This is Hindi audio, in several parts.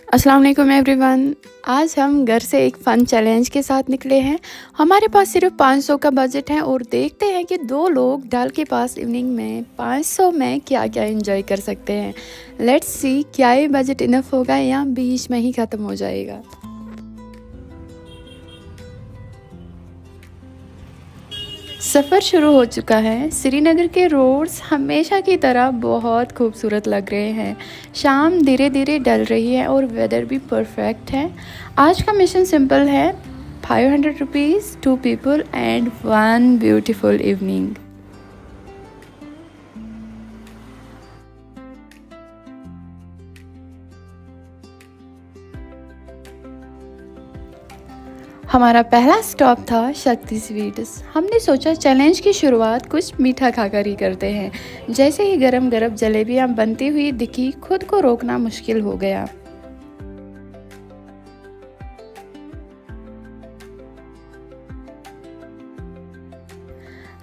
अस्सलाम वालेकुम एवरीवन। आज हम घर से एक फ़न चैलेंज के साथ निकले हैं। हमारे पास सिर्फ 500 का बजट है और देखते हैं कि दो लोग डल के पास इवनिंग में 500 में क्या क्या एंजॉय कर सकते हैं। लेट्स सी क्या ये बजट इनफ होगा या बीच में ही ख़त्म हो जाएगा। सफ़र शुरू हो चुका है। श्रीनगर के रोड्स हमेशा की तरह बहुत खूबसूरत लग रहे हैं। शाम धीरे धीरे ढल रही है और वेदर भी परफेक्ट है। आज का मिशन सिंपल है, 500 rupees 2 people and 1 beautiful evening. हमारा पहला स्टॉप था शक्ति स्वीट्स। हमने सोचा चैलेंज की शुरुआत कुछ मीठा खाकर ही करते हैं। जैसे ही गरम गरम जलेबियाँ बनती हुई दिखी, खुद को रोकना मुश्किल हो गया।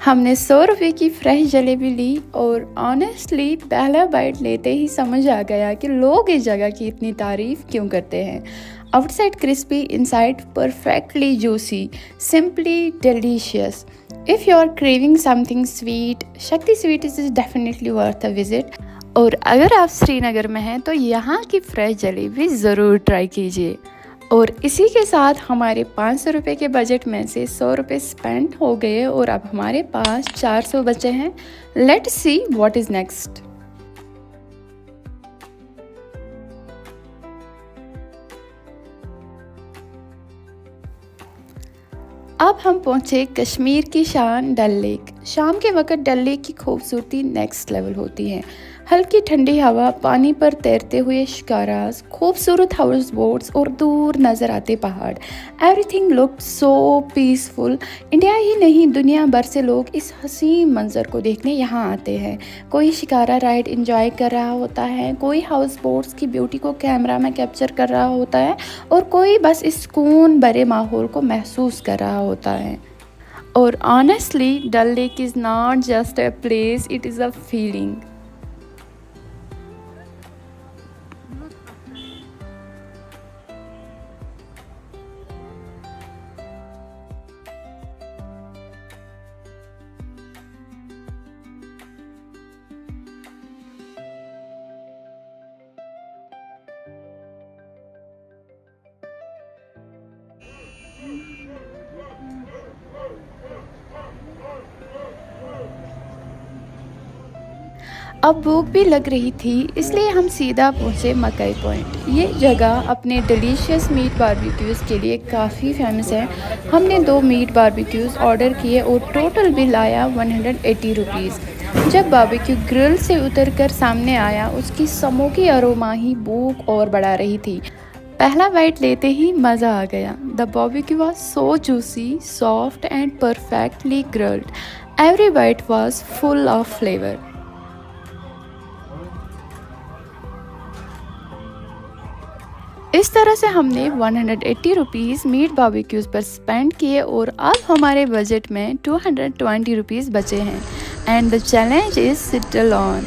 हमने 100 रुपये की फ्रेश जलेबी ली और ऑनेस्टली पहला बाइट लेते ही समझ आ गया कि लोग इस जगह की इतनी तारीफ क्यों करते हैं। Outside crispy, inside perfectly juicy, simply delicious. If you are craving something sweet, Shakti sweet is definitely worth a visit. और अगर आप श्रीनगर में हैं तो यहाँ की फ्रेश जलेबी ज़रूर ट्राई कीजिए। और इसी के साथ हमारे 500 रुपये के बजट में से 100 रुपये स्पेंड हो गए और अब हमारे पास 400 बचे हैं। Let's see what is next. अब हम पहुंचे कश्मीर की शान डल लेक। शाम के वक्त डल लेक की खूबसूरती नेक्स्ट लेवल होती है। हल्की ठंडी हवा, पानी पर तैरते हुए शिकारास, खूबसूरत हाउस बोट्स और दूर नज़र आते पहाड़। Everything look so peaceful. India ही नहीं, दुनिया भर से लोग इस हसीन मंजर को देखने यहाँ आते हैं। कोई शिकारा राइड एंजॉय कर रहा होता है, कोई हाउस बोट्स की ब्यूटी को कैमरा में कैप्चर कर रहा होता है और कोई बस इस सुकून भरे माहौल को महसूस कर रहा होता है। और honestly Dal lake is not just a place, it is a feeling. अब भूख भी लग रही थी, इसलिए हम सीधा पहुंचे मकई पॉइंट। ये जगह अपने डिलीशियस मीट बारबेक्यूज़ के लिए काफ़ी फेमस है। हमने 2 मीट बारबेक्यूज़ ऑर्डर किए और टोटल बिल आया 180 रुपीज़। जब बारबेक्यू ग्रिल से उतरकर सामने आया, उसकी स्मोकी अरोमा ही भूख और बढ़ा रही थी। पहला बाइट लेते ही मज़ा आ गया। The barbecue was so juicy, soft and perfectly grilled. Every bite was full of flavour. इस तरह से हमने 180 रुपीज़ मीट बारबेक्यूज़ पर स्पेंड किए और अब हमारे बजट में 220 रुपीज़ बचे हैं। And the challenge is still on.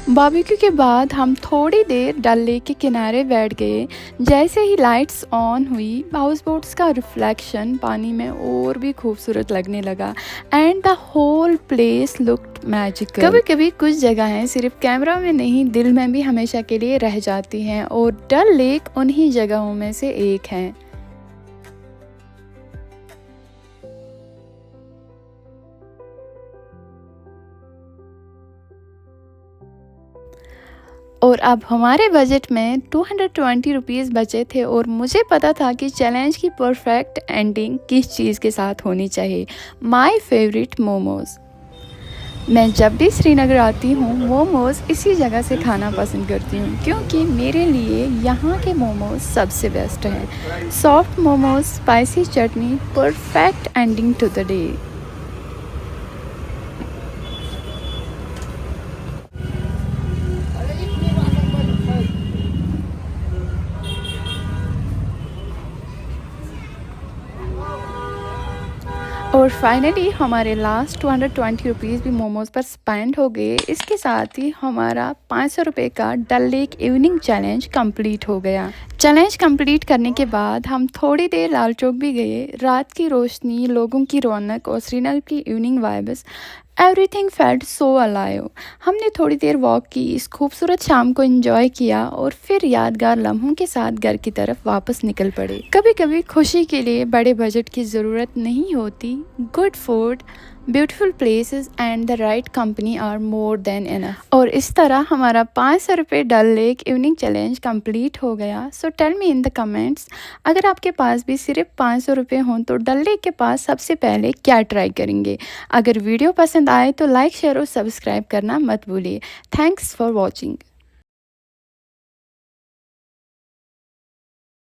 Barbecue के बाद हम थोड़ी देर डल लेक के किनारे बैठ गए। जैसे ही लाइट्स ऑन हुई, हाउस बोट्स का रिफ्लेक्शन पानी में और भी खूबसूरत लगने लगा and the whole place looked magical. कभी कभी कुछ जगहें सिर्फ कैमरा में नहीं, दिल में भी हमेशा के लिए रह जाती हैं और डल लेक उन्हीं जगहों में से एक है। और अब हमारे बजट में 220 रुपीज़ बचे थे और मुझे पता था कि चैलेंज की परफेक्ट एंडिंग किस चीज़ के साथ होनी चाहिए। My favourite momos. मैं जब भी श्रीनगर आती हूँ मोमोज़ इसी जगह से खाना पसंद करती हूँ क्योंकि मेरे लिए यहाँ के मोमोज़ सबसे बेस्ट हैं। Soft momos, spicy chutney, perfect ending to the day. और फाइनली हमारे लास्ट 220 रुपीज़ भी मोमोज़ पर स्पेंड हो गए। इसके साथ ही हमारा 500 रुपये का डल लेक इवनिंग चैलेंज कंप्लीट हो गया। चैलेंज कंप्लीट करने के बाद हम थोड़ी देर लाल चौक भी गए। रात की रोशनी, लोगों की रौनक और श्रीनगर की evening vibes, everything felt so alive. हमने थोड़ी देर वॉक की, इस खूबसूरत शाम को एंजॉय किया और फिर यादगार लम्हों के साथ घर की तरफ वापस निकल पड़े। कभी कभी खुशी के लिए बड़े बजट की ज़रूरत नहीं होती। Good food, beautiful places and the right company are more than enough. और इस तरह हमारा 500 रुपये Dal lake evening challenge complete हो गया। So tell me in the comments, अगर आपके पास भी सिर्फ 500 रुपये हों तो डल लेक के पास सबसे पहले क्या ट्राई करेंगे। अगर वीडियो पसंद आए तो लाइक, शेयर और सब्सक्राइब करना मत भूलिए। Thanks for watching.